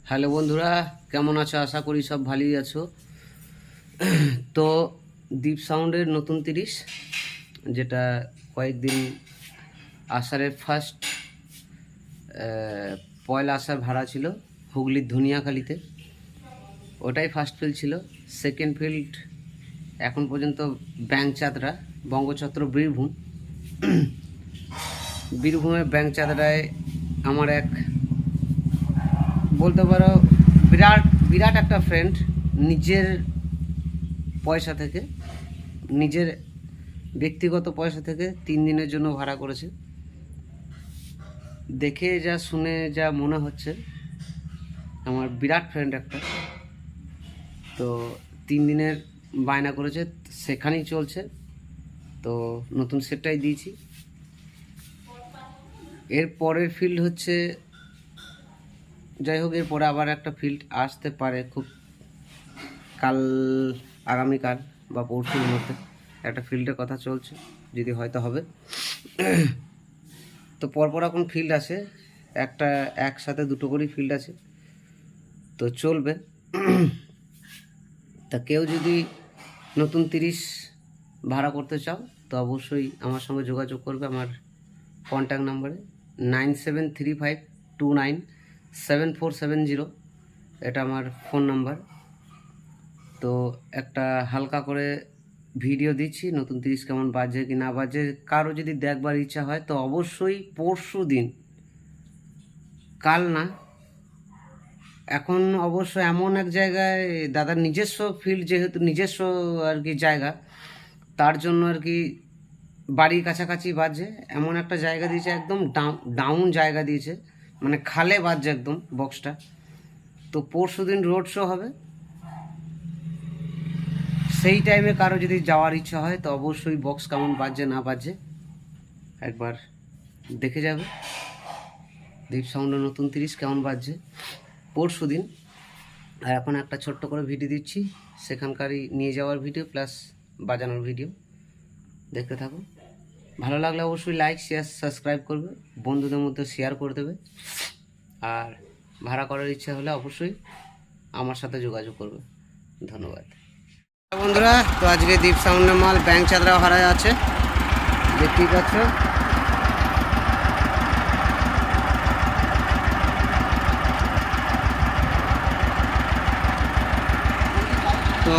Hello বন্ধুরা, কেমন আছো? আশা করি সব ভালোই আছো। তো দীপ সাউন্ডের নতুন 30, যেটা কয়েকদিন আষাঢ়ের ফার্স্ট পয়লা আষাঢ় ভাড়া ছিল হুগলির ধনিয়াখালিতে, ওটাই ফার্স্ট ফিল্ড ছিল। সেকেন্ড ফিল্ড এখন পর্যন্ত ব্যাংচাঁদরা, বঙ্গছত্র বীরভূম। বীরভূমের ব্যাংচাঁদরায় আমার এক, বলতে পারো বিরাট বিরাট একটা ফ্রেন্ড, নিজের পয়সা থেকে, নিজের ব্যক্তিগত পয়সা থেকে 3 দিনের জন্য ভাড়া করেছে। দেখে যা শুনে যা মনে হচ্ছে, আমার বিরাট ফ্রেন্ড একটা, তো 3 দিনের বায়না করেছে, সেখানেই চলছে। তো নতুন সেটটাই দিয়েছি। এর পরের ফিল্ড হচ্ছে, যাই হোক, এরপরে আবার একটা ফিল্ড আসতে পারে খুব কাল, আগামীকাল বা পরশুর মধ্যে একটা ফিল্ডের কথা চলছে, যদি হয়তো হবে। তো পরপর এখন ফিল্ড আছে, একটা একসাথে দুটো করেই ফিল্ড আছে, তো চলবে। তা কেউ যদি নতুন 30 ভাড়া করতে চাও তো অবশ্যই আমার সঙ্গে যোগাযোগ করবে। আমার কন্ট্যাক্ট নাম্বারে 9735297470, এটা আমার ফোন নাম্বার। তো একটা হালকা করে ভিডিও দিচ্ছি, নতুন 30 কেমন বাজে কি না বাজে। কারো যদি দেখবার ইচ্ছা হয় তো অবশ্যই পরশু দিন, কাল না, এখন অবশ্য এমন এক জায়গায়, দাদার নিজস্ব ফিল্ড, যেহেতু নিজস্ব আর কি জায়গা, তার জন্য আর কি বাড়ির কাছাকাছি বাজে, এমন একটা জায়গা দিয়েছে, একদম ডাউন জায়গা দিয়েছে, মানে খালে বাজছে একদম বক্সটা। তো পরশু দিন রোড শো হবে, সেই টাইমে কারো যদি যাওয়ার ইচ্ছা হয় তো অবশ্যই বক্স কেমন বাজছে না বাজছে একবার দেখে যাবে। দীপ সাউন্ডের নতুন 30 কেমন বাজছে পরশু দিন। আর এখন একটা ছোট্ট করে ভিডিও দিচ্ছি, সেখানকারই নিয়ে যাওয়ার ভিডিও প্লাস বাজানোর ভিডিও, দেখতে থাকো। ভালো লাগলে অবশ্যই লাইক, শেয়ার, সাবস্ক্রাইব করবে, বন্ধুদের মধ্যে শেয়ার করে দেবে। আর ভাড়া করার ইচ্ছা হলে অবশ্যই আমার সাথে যোগাযোগ করবে। ধন্যবাদ বন্ধুরা। তো আজকে দীপ সাউন্ডের মাল ব্যাংচাঁদরা ভাড়ায় আছে, দেখতেই পাচ্ছ। তো